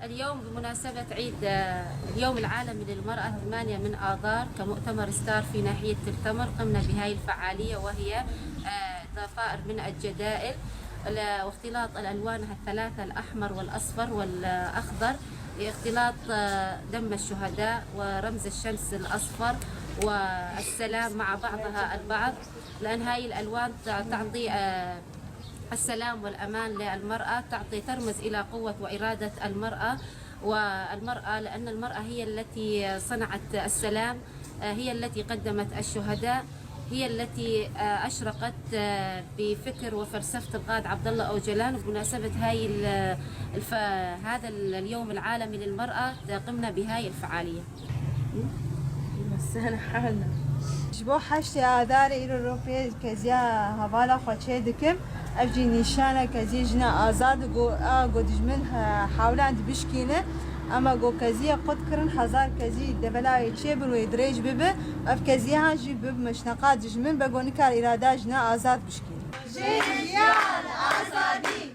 اليوم بمناسبة عيد اليوم العالمي للمرأة 8 من آذار كمؤتمر ستار في ناحية تلتمر قمنا بهذه الفعالية، وهي ضفائر من الجدائل واختلاط الألوان الثلاثة الأحمر والأصفر والأخضر لاختلاط دم الشهداء ورمز الشمس الأصفر والسلام مع بعضها البعض، لأن هاي الألوان تعطي السلام والأمان للمرأة، ترمز إلى قوة وإرادة المرأة والمرأة، لأن المرأة هي التي صنعت السلام، هي التي قدمت الشهداء، هي التي أشرقت بفكر وفلسفة القائد عبد الله أوجلان. بمناسبة هذا اليوم العالمي للمرأة قمنا بهاي الفعالية. مسانا حالنا جبو 8 آذار ایروپی کزیا حوالا خوچه دکم افجی نشانه کزی جنا آزاد گو دجمن حاولند بشکینه اما گو کزی قد کرن 1000 کزی دبلای چه بن و دريج ببه اف کزی هاجی بب مشنقات دجمن بگونی کار اراده جنا آزاد بشکینه. جنیان آزادی